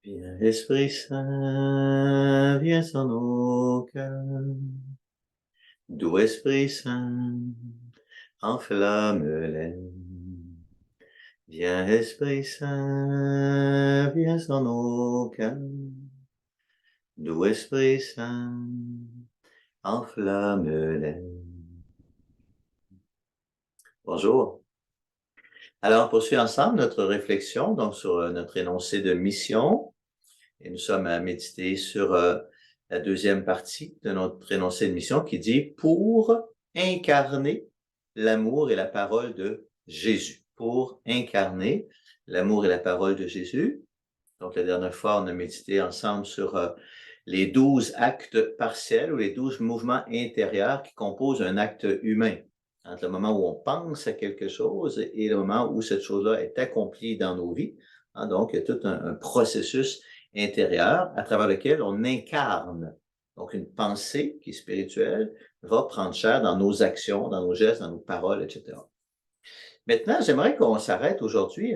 Viens, Esprit Saint, viens sur nos cœurs. Doux Esprit Saint, enflamme-les. Viens, Esprit Saint, viens sur nos cœurs. Doux Esprit Saint, enflamme-les. Bonjour. Alors, on poursuit ensemble notre réflexion donc sur notre énoncé de mission. Et nous sommes à méditer sur la deuxième partie de notre énoncé de mission qui dit « Pour incarner l'amour et la parole de Jésus ». Pour incarner l'amour et la parole de Jésus. Donc, la dernière fois, on a médité ensemble sur les 12 actes partiels ou les 12 mouvements intérieurs qui composent un acte humain. Entre le moment où on pense à quelque chose et le moment où cette chose-là est accomplie dans nos vies. Donc, il y a tout un processus intérieur à travers lequel on incarne. Donc, une pensée qui est spirituelle va prendre chair dans nos actions, dans nos gestes, dans nos paroles, etc. Maintenant, j'aimerais qu'on s'arrête aujourd'hui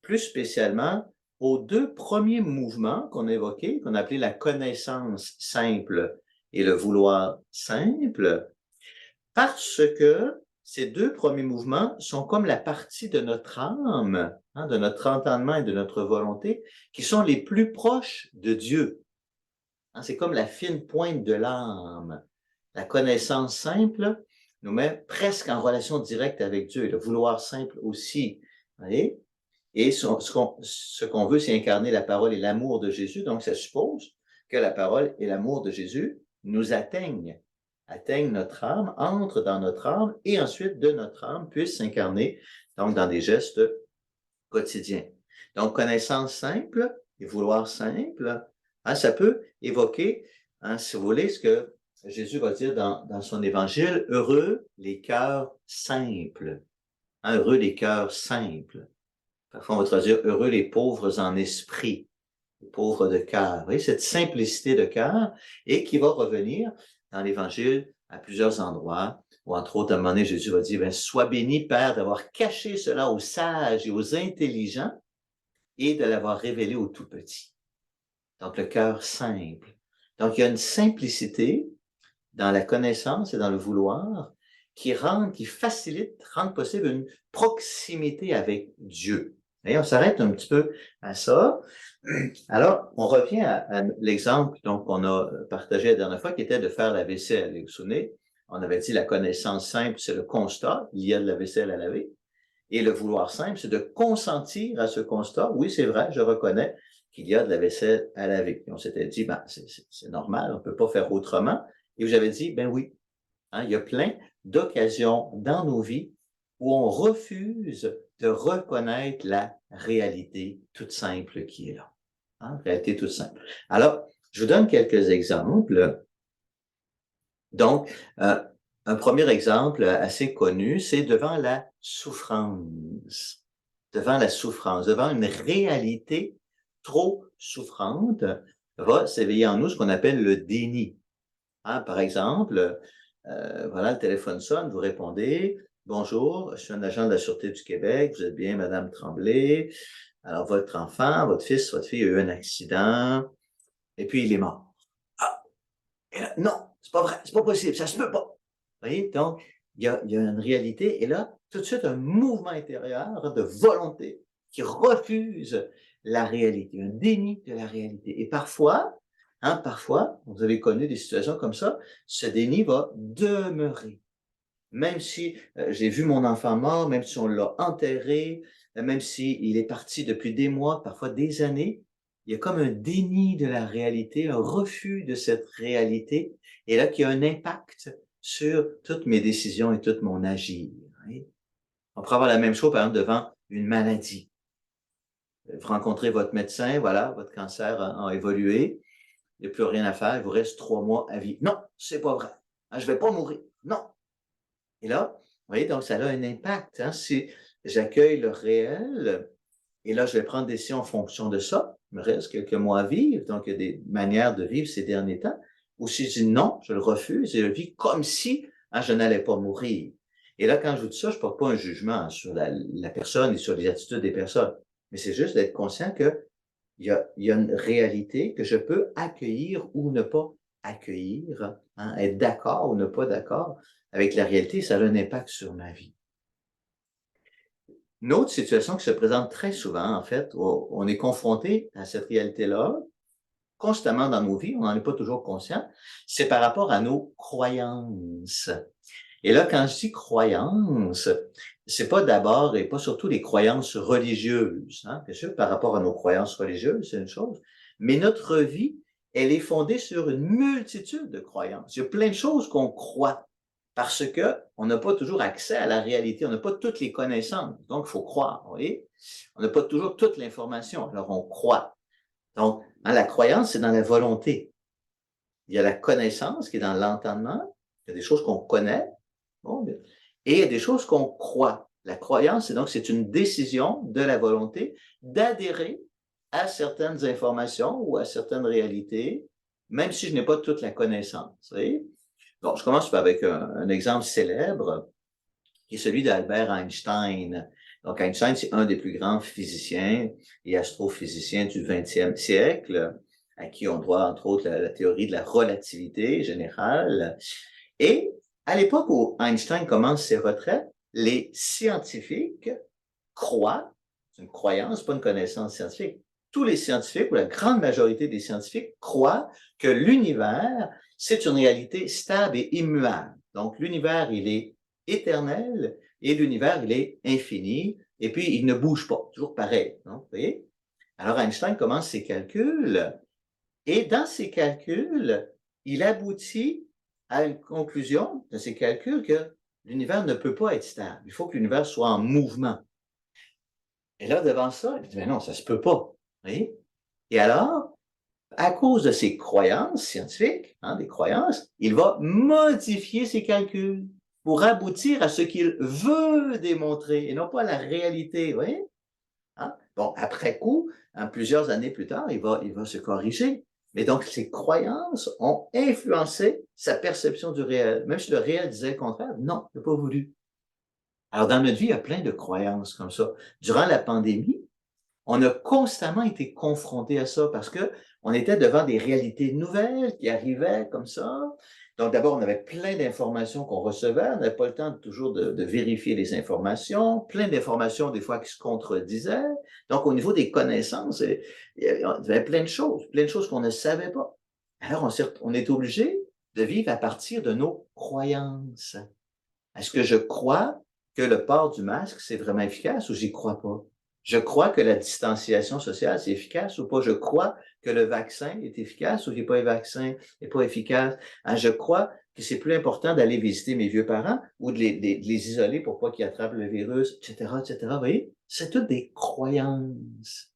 plus spécialement aux deux premiers mouvements qu'on a évoqués, qu'on a appelé la connaissance simple et le vouloir simple, parce que ces deux premiers mouvements sont comme la partie de notre âme, de notre entendement et de notre volonté, qui sont les plus proches de Dieu. C'est comme la fine pointe de l'âme. La connaissance simple nous met presque en relation directe avec Dieu, et le vouloir simple aussi. Voyez? Et ce qu'on veut, c'est incarner la parole et l'amour de Jésus. Donc, ça suppose que la parole et l'amour de Jésus nous atteignent notre âme, entrent dans notre âme, et ensuite, de notre âme, puissent s'incarner donc dans des gestes quotidiens. Donc, connaissance simple et vouloir simple, ça peut évoquer, si vous voulez, ce que Jésus va dire dans son évangile, « Heureux les cœurs simples ». Heureux les cœurs simples. Parfois, on va traduire « Heureux les pauvres en esprit », les pauvres de cœur. Vous voyez, cette simplicité de cœur, et qui va revenir dans l'Évangile à plusieurs endroits, où entre autres, à un moment donné, Jésus va dire « Sois béni, Père, d'avoir caché cela aux sages et aux intelligents et de l'avoir révélé aux tout petits. » Donc, le cœur simple. Donc, il y a une simplicité dans la connaissance et dans le vouloir qui facilite, rend possible une proximité avec Dieu. Et on s'arrête un petit peu à ça. Alors, on revient à l'exemple qu'on a partagé la dernière fois, qui était de faire la vaisselle. Vous vous souvenez, on avait dit la connaissance simple, c'est le constat, il y a de la vaisselle à laver. Et le vouloir simple, c'est de consentir à ce constat. Oui, c'est vrai, je reconnais qu'il y a de la vaisselle à laver. Et on s'était dit, c'est normal, on ne peut pas faire autrement. Et vous avez dit, oui, il y a plein d'occasions dans nos vies où on refuse de reconnaître la réalité toute simple qui est là. Réalité toute simple. Alors, je vous donne quelques exemples. Donc, un premier exemple assez connu, c'est devant la souffrance. Devant la souffrance, devant une réalité trop souffrante, va s'éveiller en nous ce qu'on appelle le déni. Par exemple, voilà, le téléphone sonne, vous répondez « Bonjour, je suis un agent de la Sûreté du Québec, vous êtes bien Madame Tremblay. Alors, votre enfant, votre fils, votre fille a eu un accident, et puis il est mort. » Et là, non, c'est pas vrai, c'est pas possible, ça se peut pas. Vous voyez, donc, il y a une réalité, et là, tout de suite, un mouvement intérieur de volonté qui refuse la réalité, un déni de la réalité. Et parfois, vous avez connu des situations comme ça, ce déni va demeurer. Même si j'ai vu mon enfant mort, même si on l'a enterré, même s'il est parti depuis des mois, parfois des années, il y a comme un déni de la réalité, un refus de cette réalité, et là qui a un impact sur toutes mes décisions et tout mon agir. On pourrait avoir la même chose, par exemple, devant une maladie. Vous rencontrez votre médecin, voilà, votre cancer a évolué, il n'y a plus rien à faire, il vous reste 3 mois à vivre. Non, c'est pas vrai. Je vais pas mourir. Non. Et là, vous voyez, donc ça a un impact. Si j'accueille le réel, et là, je vais prendre des décisions en fonction de ça, il me reste quelques mois à vivre, donc il y a des manières de vivre ces derniers temps, ou si je dis non, je le refuse, et je vis comme si je n'allais pas mourir. Et là, quand je vous dis ça, je ne porte pas un jugement sur la personne et sur les attitudes des personnes, mais c'est juste d'être conscient que il y a une réalité que je peux accueillir ou ne pas accueillir, hein, être d'accord ou ne pas d'accord avec la réalité, ça a un impact sur ma vie. Une autre situation qui se présente très souvent, en fait, où on est confronté à cette réalité-là, constamment dans nos vies, on n'en est pas toujours conscient, c'est par rapport à nos croyances. Et là, quand je dis croyances, c'est pas d'abord et pas surtout les croyances religieuses, hein. Bien sûr, par rapport à nos croyances religieuses, c'est une chose, mais notre vie, elle est fondée sur une multitude de croyances. Il y a plein de choses qu'on croit parce que on n'a pas toujours accès à la réalité, on n'a pas toutes les connaissances, donc il faut croire, vous voyez? On n'a pas toujours toute l'information, alors on croit. Donc, hein, la croyance, c'est dans la volonté. Il y a la connaissance qui est dans l'entendement, il y a des choses qu'on connaît, bon, et il y a des choses qu'on croit. La croyance, c'est donc c'est une décision de la volonté d'adhérer à certaines informations ou à certaines réalités, même si je n'ai pas toute la connaissance. Vous voyez? Bon, je commence avec un exemple célèbre, qui est celui d'Albert Einstein. Donc, Einstein, c'est un des plus grands physiciens et astrophysiciens du 20e siècle, à qui on doit, entre autres, la théorie de la relativité générale. Et à l'époque où Einstein commence ses retraites, les scientifiques croient, c'est une croyance, pas une connaissance scientifique, tous les scientifiques, ou la grande majorité des scientifiques, croient que l'univers, c'est une réalité stable et immuable. Donc, l'univers, il est éternel et l'univers, il est infini, et puis il ne bouge pas, toujours pareil. Non? Vous voyez? Alors, Einstein commence ses calculs, et dans ses calculs, il aboutit à une conclusion de ses calculs que l'univers ne peut pas être stable. Il faut que l'univers soit en mouvement. Et là, devant ça, il dit, mais non, ça se peut pas. Vous voyez? Et alors, à cause de ses croyances scientifiques, hein, des croyances, il va modifier ses calculs pour aboutir à ce qu'il veut démontrer et non pas la réalité. Vous voyez? Hein? Bon, après coup, hein, plusieurs années plus tard, il va se corriger. Mais donc, ses croyances ont influencé sa perception du réel. Même si le réel disait le contraire, non, il n'a pas voulu. Alors, dans notre vie, il y a plein de croyances comme ça. Durant la pandémie, on a constamment été confrontés à ça parce que on était devant des réalités nouvelles qui arrivaient comme ça. Donc, d'abord, on avait plein d'informations qu'on recevait. On n'avait pas le temps toujours de vérifier les informations. Plein d'informations, des fois, qui se contredisaient. Donc, au niveau des connaissances, il y avait plein de choses qu'on ne savait pas. Alors, on est obligé de vivre à partir de nos croyances. Est-ce que je crois que le port du masque, c'est vraiment efficace ou j'y crois pas? Je crois que la distanciation sociale, c'est efficace ou pas? Je crois que le vaccin est efficace ou pas le vaccin n'est pas efficace? Hein, je crois que c'est plus important d'aller visiter mes vieux parents ou de les isoler pour pas qu'ils attrapent le virus, etc., etc. Vous voyez? C'est toutes des croyances.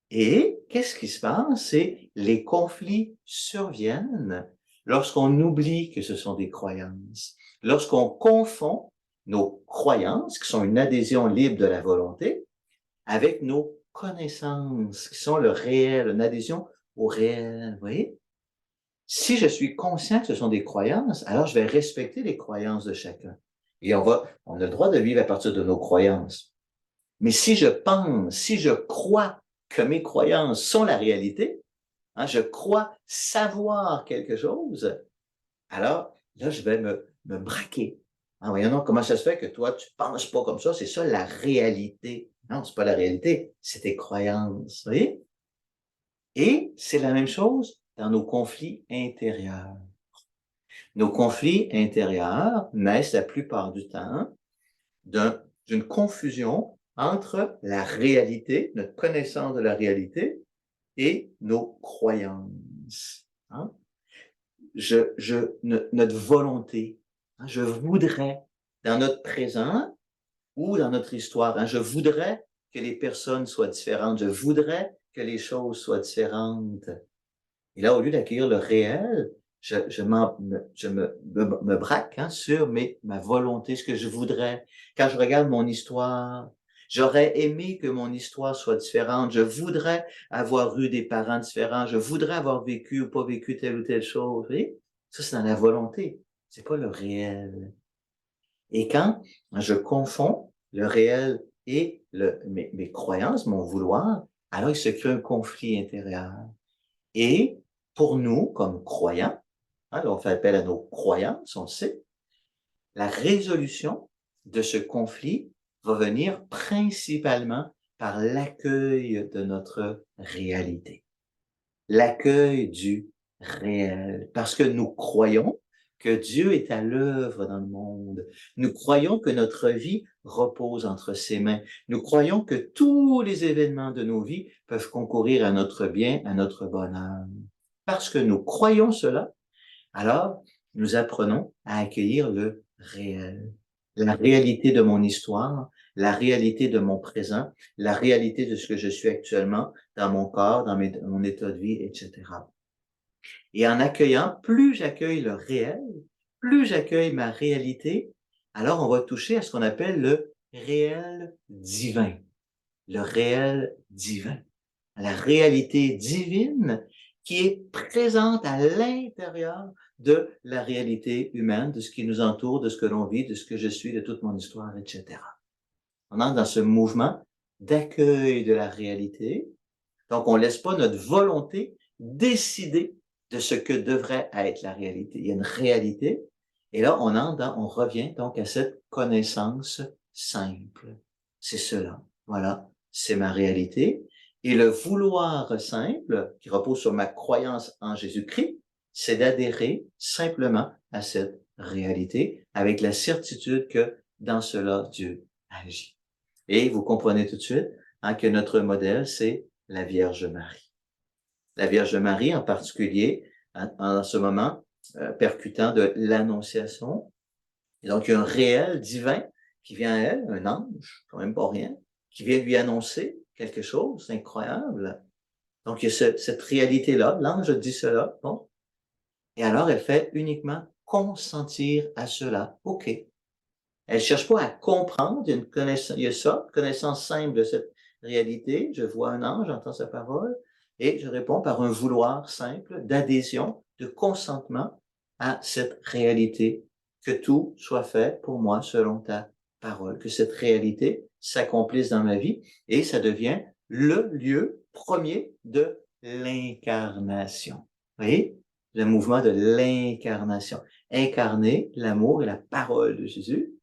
Et qu'est-ce qui se passe? C'est les conflits surviennent lorsqu'on oublie que ce sont des croyances, lorsqu'on confond nos croyances, qui sont une adhésion libre de la volonté, avec nos connaissances, qui sont le réel, une adhésion au réel. Vous voyez? Si je suis conscient que ce sont des croyances, alors je vais respecter les croyances de chacun. Et on a le droit de vivre à partir de nos croyances. Mais si je pense, si je crois que mes croyances sont la réalité, hein, je crois savoir quelque chose, alors là, je vais me braquer. Ah, voyons donc, comment ça se fait que toi, tu penses pas comme ça? C'est ça la réalité. Non, c'est pas la réalité, c'est tes croyances. Vous voyez? Et c'est la même chose dans nos conflits intérieurs. Nos conflits intérieurs naissent la plupart du temps d'une confusion entre la réalité, notre connaissance de la réalité, et nos croyances. Hein? Notre volonté, hein, je voudrais, dans notre présent ou dans notre histoire, hein, je voudrais que les personnes soient différentes, je voudrais que les choses soient différentes. Et là, au lieu d'accueillir le réel, je me braque hein, sur ma volonté, ce que je voudrais. Quand je regarde mon histoire, j'aurais aimé que mon histoire soit différente. Je voudrais avoir eu des parents différents. Je voudrais avoir vécu ou pas vécu telle ou telle chose. Vous voyez? Ça, c'est dans la volonté. C'est pas le réel. Et quand je confonds le réel et mes croyances, mon vouloir, alors il se crée un conflit intérieur. Et pour nous, comme croyants, on fait appel à nos croyances, on le sait, la résolution de ce conflit va venir principalement par l'accueil de notre réalité, l'accueil du réel, parce que nous croyons que Dieu est à l'œuvre dans le monde. Nous croyons que notre vie repose entre ses mains. Nous croyons que tous les événements de nos vies peuvent concourir à notre bien, à notre bonheur. Parce que nous croyons cela, alors nous apprenons à accueillir le réel, la réalité de mon histoire, la réalité de mon présent, la réalité de ce que je suis actuellement dans mon corps, dans mon état de vie, etc. Et en accueillant, plus j'accueille le réel, plus j'accueille ma réalité, alors on va toucher à ce qu'on appelle le réel divin. Le réel divin. La réalité divine qui est présente à l'intérieur de la réalité humaine, de ce qui nous entoure, de ce que l'on vit, de ce que je suis, de toute mon histoire, etc. On entre dans ce mouvement d'accueil de la réalité. Donc, on ne laisse pas notre volonté décider de ce que devrait être la réalité. Il y a une réalité. Et là, on revient donc à cette connaissance simple. C'est cela. Voilà. C'est ma réalité. Et le vouloir simple, qui repose sur ma croyance en Jésus-Christ, c'est d'adhérer simplement à cette réalité avec la certitude que dans cela, Dieu agit. Et vous comprenez tout de suite que notre modèle, c'est la Vierge Marie. La Vierge Marie, en particulier, en ce moment percutant de l'Annonciation. Et donc, il y a un réel divin qui vient à elle, un ange, quand même pas rien, qui vient lui annoncer quelque chose d'incroyable. Donc, il y a cette réalité-là, l'ange dit cela, bon. Et alors, elle fait uniquement consentir à cela. OK. Elle cherche pas à comprendre, il y a une connaissance simple de cette réalité. Je vois un ange, j'entends sa parole, et je réponds par un vouloir simple d'adhésion, de consentement à cette réalité, que tout soit fait pour moi selon ta parole, que cette réalité s'accomplisse dans ma vie, et ça devient le lieu premier de l'incarnation. Vous voyez? Le mouvement de l'incarnation. Incarner l'amour et la parole de Jésus.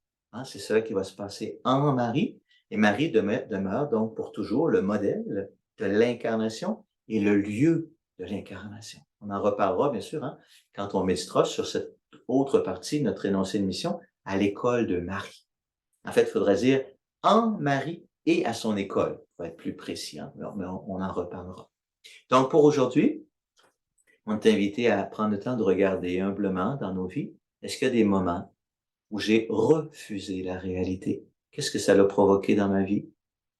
C'est cela qui va se passer en Marie. Et Marie demeure donc pour toujours le modèle de l'incarnation et le lieu de l'incarnation. On en reparlera, bien sûr, quand on méditera sur cette autre partie de notre énoncé de mission, à l'école de Marie. En fait, il faudrait dire en Marie et à son école, pour être plus précis, mais on en reparlera. Donc, pour aujourd'hui, on est invité à prendre le temps de regarder humblement dans nos vies. Est-ce qu'il y a des moments où j'ai refusé la réalité? Qu'est-ce que ça a provoqué dans ma vie?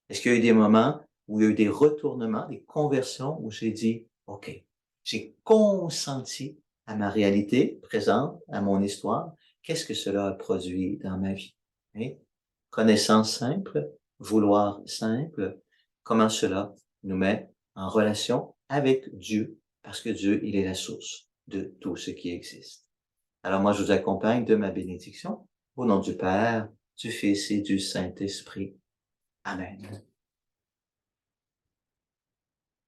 Est-ce qu'il y a eu des moments où il y a eu des retournements, des conversions où j'ai dit, OK, j'ai consenti à ma réalité présente, à mon histoire. Qu'est-ce que cela a produit dans ma vie? Connaissance simple, vouloir simple, comment cela nous met en relation avec Dieu, parce que Dieu, il est la source de tout ce qui existe. Alors moi, je vous accompagne de ma bénédiction, au nom du Père, du Fils et du Saint-Esprit. Amen.